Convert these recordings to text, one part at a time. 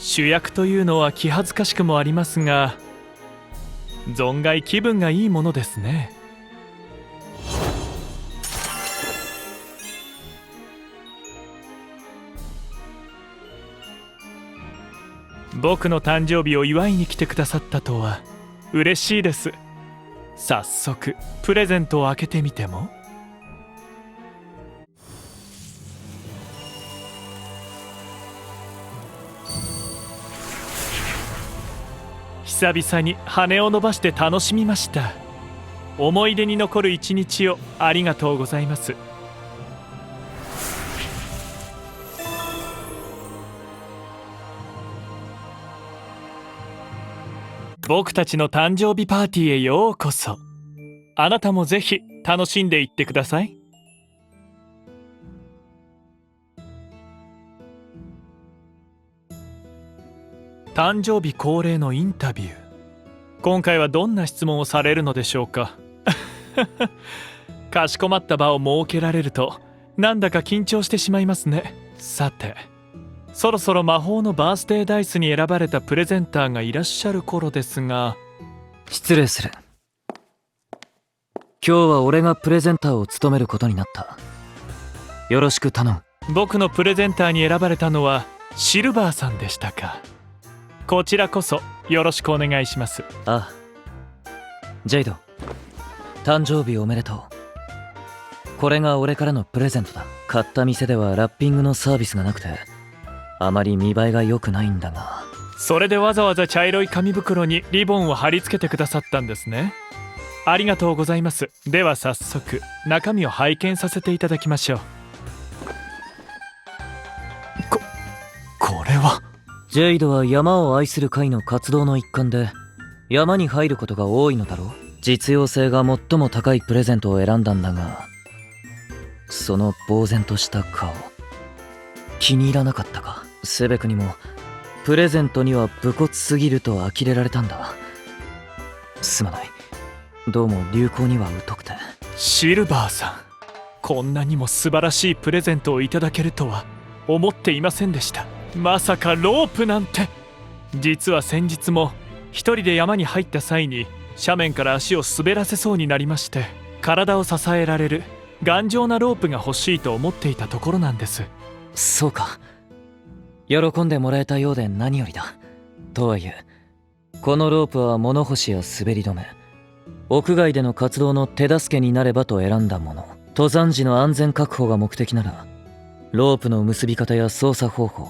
主役というのは気恥ずかしくもありますが、存外気分がいいものですね。僕の誕生日を祝いに来てくださったとは嬉しいです。早速プレゼントを開けてみても。久々に羽を伸ばして楽しみました。思い出に残る一日をありがとうございます。僕たちの誕生日パーティーへようこそ。あなたもぜひ楽しんでいってください。誕生日恒例のインタビュー。今回はどんな質問をされるのでしょうか。かしこまった場を設けられるとなんだか緊張してしまいますね。さて、そろそろ魔法のバースデーダイスに選ばれたプレゼンターがいらっしゃる頃ですが。失礼する。今日は俺がプレゼンターを務めることになった。よろしく頼む。僕のプレゼンターに選ばれたのはシルバーさんでしたか。こちらこそよろしくお願いします。ああ、ジェイド、誕生日おめでとう。これが俺からのプレゼントだ。買った店ではラッピングのサービスがなくてあまり見栄えが良くないんだが。それでわざわざ茶色い紙袋にリボンを貼り付けてくださったんですね。ありがとうございます。では早速中身を拝見させていただきましょう。これは。ジェイドは山を愛する会の活動の一環で山に入ることが多いのだろう。実用性が最も高いプレゼントを選んだんだが、その呆然とした顔、気に入らなかったか。セベクにもプレゼントには武骨すぎると呆れられたんだ。すまない。どうも流行には疎くて。シルバーさん、こんなにも素晴らしいプレゼントをいただけるとは思っていませんでした。まさかロープなんて。実は先日も一人で山に入った際に斜面から足を滑らせそうになりまして、体を支えられる頑丈なロープが欲しいと思っていたところなんです。そうか。喜んでもらえたようで何よりだ。とはいえこのロープは物干しや滑り止め、屋外での活動の手助けになればと選んだもの。登山時の安全確保が目的ならロープの結び方や操作方法、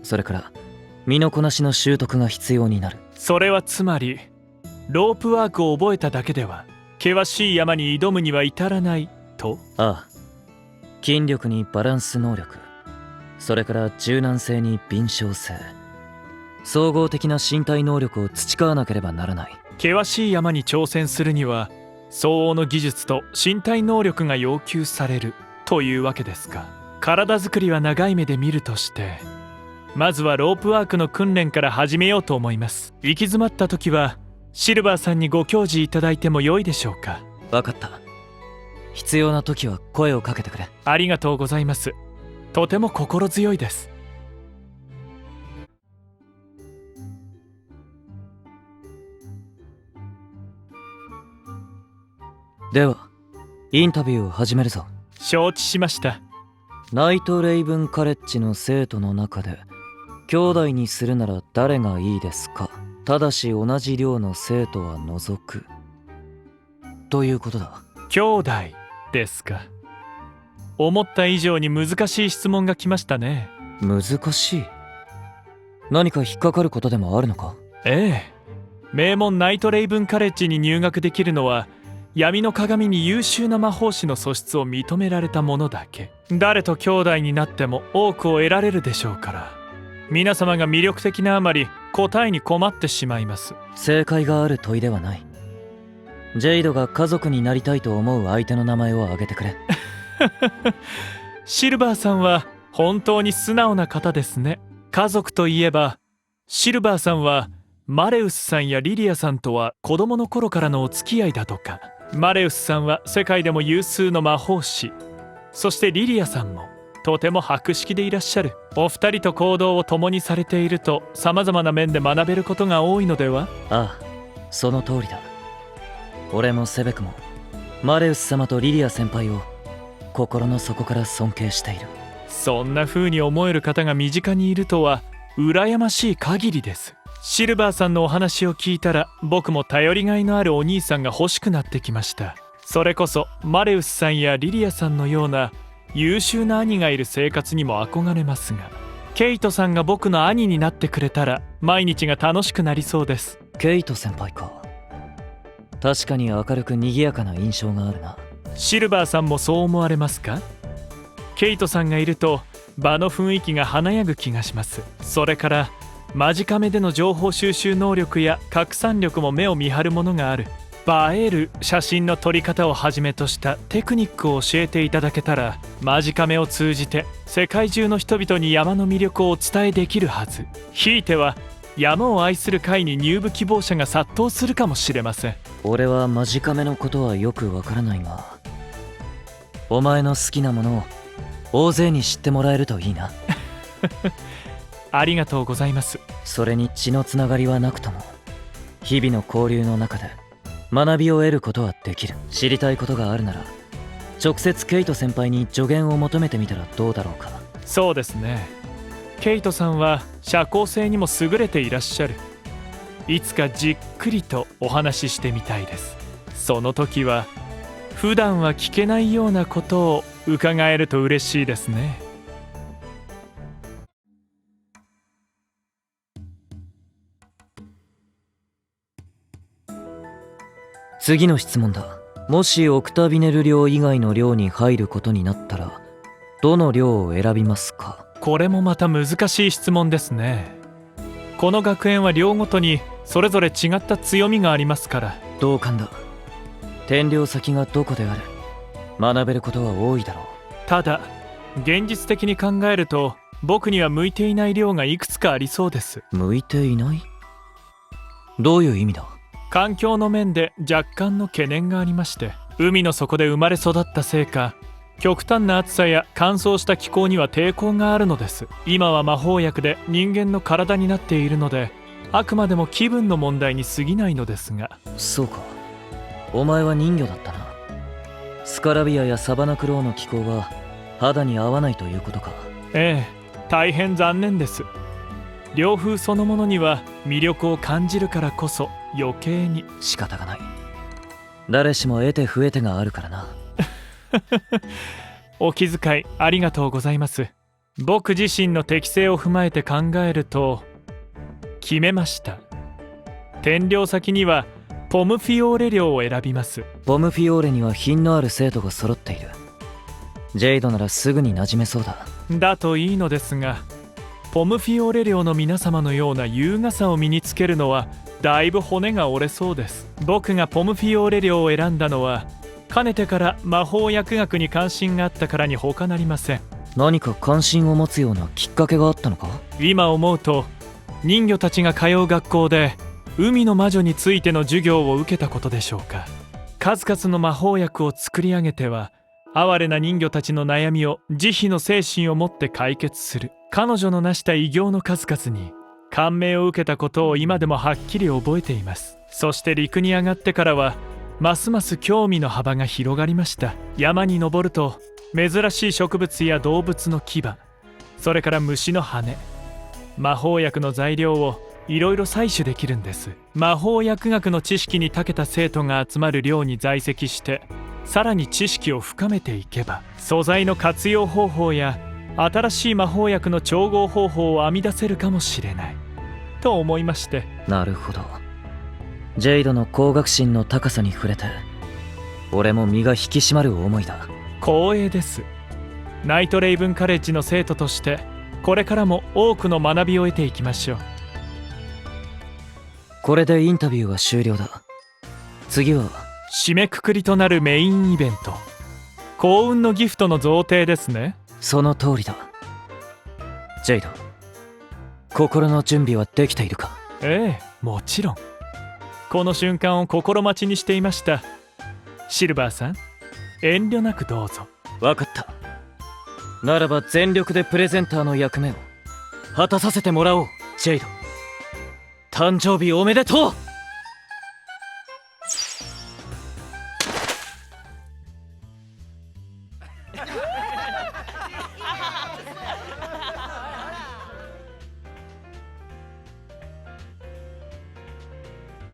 それから身のこなしの習得が必要になる。それはつまりロープワークを覚えただけでは険しい山に挑むには至らないと。ああ、筋力にバランス能力、それから柔軟性に敏捷性、総合的な身体能力を培わなければならない。険しい山に挑戦するには相応の技術と身体能力が要求されるというわけですか。体作りは長い目で見るとしてまずはロープワークの訓練から始めようと思います。行き詰まった時はシルバーさんにご教示いただいても良いでしょうか。分かった。必要な時は声をかけてくれ。ありがとうございます。とても心強いです。ではインタビューを始めるぞ。承知しました。ナイトレイブンカレッジの生徒の中で兄弟にするなら誰がいいですか。ただし同じ寮の生徒は除くということだ。兄弟ですか。思った以上に難しい質問が来ましたね。難しい？何か引っかかることでもあるのか。ええ、名門ナイトレイブンカレッジに入学できるのは闇の鏡に優秀な魔法師の素質を認められた者だけ。誰と兄弟になっても多くを得られるでしょうから、皆様が魅力的なあまり答えに困ってしまいます。正解がある問いではない。ジェイドが家族になりたいと思う相手の名前を挙げてくれ。シルバーさんは本当に素直な方ですね。家族といえばシルバーさんはマレウスさんやリリアさんとは子供の頃からのお付き合いだとか。マレウスさんは世界でも有数の魔法師、そしてリリアさんもとても博識でいらっしゃる。お二人と行動を共にされていると様々な面で学べることが多いのでは？ああ、その通りだ。俺もセベクもマレウス様とリリア先輩を心の底から尊敬している。そんな風に思える方が身近にいるとは羨ましい限りです。シルバーさんのお話を聞いたら僕も頼りがいのあるお兄さんが欲しくなってきました。それこそマレウスさんやリリアさんのような優秀な兄がいる生活にも憧れますが、ケイトさんが僕の兄になってくれたら毎日が楽しくなりそうです。ケイト先輩か。確かに明るく賑やかな印象があるな。シルバーさんもそう思われますか？ケイトさんがいると場の雰囲気が華やぐ気がします。それから間近目での情報収集能力や拡散力も目を見張るものがある。映える写真の撮り方をはじめとしたテクニックを教えていただけたら、間近目を通じて世界中の人々に山の魅力をお伝えできるはず。ひいては山を愛する会に入部希望者が殺到するかもしれません。俺は間近目のことはよくわからないが、お前の好きなものを大勢に知ってもらえるといいな。ありがとうございます。それに血のつながりはなくとも日々の交流の中で学びを得ることはできる。知りたいことがあるなら直接ケイト先輩に助言を求めてみたらどうだろうか。そうですね。ケイトさんは社交性にも優れていらっしゃる。いつかじっくりとお話ししてみたいです。その時は普段は聞けないようなことを伺えると嬉しいですね。次の質問だ。もしオクタビネル寮以外の寮に入ることになったらどの寮を選びますか？これもまた難しい質問ですね。この学園は寮ごとにそれぞれ違った強みがありますから。同感だ。転寮先がどこであれ学べることは多いだろう。ただ現実的に考えると僕には向いていない寮がいくつかありそうです。向いていない？どういう意味だ？環境の面で若干の懸念がありまして、海の底で生まれ育ったせいか極端な暑さや乾燥した気候には抵抗があるのです。今は魔法薬で人間の体になっているのであくまでも気分の問題に過ぎないのですが。そうか、お前は人魚だったな。スカラビアやサバナクロウの気候は肌に合わないということか。ええ、大変残念です。涼風そのものには魅力を感じるからこそ余計に。仕方がない。誰しも得て増えてがあるからな。お気遣いありがとうございます。僕自身の適性を踏まえて考えると決めました。転寮先にはポムフィオーレ寮を選びます。ポムフィオーレには品のある生徒が揃っている。ジェイドならすぐに馴染めそうだ。だといいのですが、ポムフィオーレ寮の皆様のような優雅さを身につけるのはだいぶ骨が折れそうです。僕がポムフィオーレ寮を選んだのはかねてから魔法薬学に関心があったからに他なりません。何か関心を持つようなきっかけがあったのか？今思うと人魚たちが通う学校で海の魔女についての授業を受けたことでしょうか。数々の魔法薬を作り上げては哀れな人魚たちの悩みを慈悲の精神を持って解決する。彼女の成した偉業の数々に感銘を受けたことを今でもはっきり覚えています。そして陸に上がってからはますます興味の幅が広がりました。山に登ると珍しい植物や動物の牙、それから虫の羽、魔法薬の材料をいろいろ採取できるんです。魔法薬学の知識に長けた生徒が集まる寮に在籍してさらに知識を深めていけば素材の活用方法や新しい魔法薬の調合方法を編み出せるかもしれないと思いまして。なるほど。ジェイドの工学心の高さに触れて俺も身が引き締まる思いだ。光栄です。ナイトレイブンカレッジの生徒としてこれからも多くの学びを得ていきましょう。これでインタビューは終了だ。次は締めくくりとなるメインイベント、幸運のギフトの贈呈ですね。その通りだ。ジェイド、心の準備はできているか？ええ、もちろん。この瞬間を心待ちにしていました。シルバーさん、遠慮なくどうぞ。分かった。ならば全力でプレゼンターの役目を果たさせてもらおう。ジェイド、誕生日おめでとう。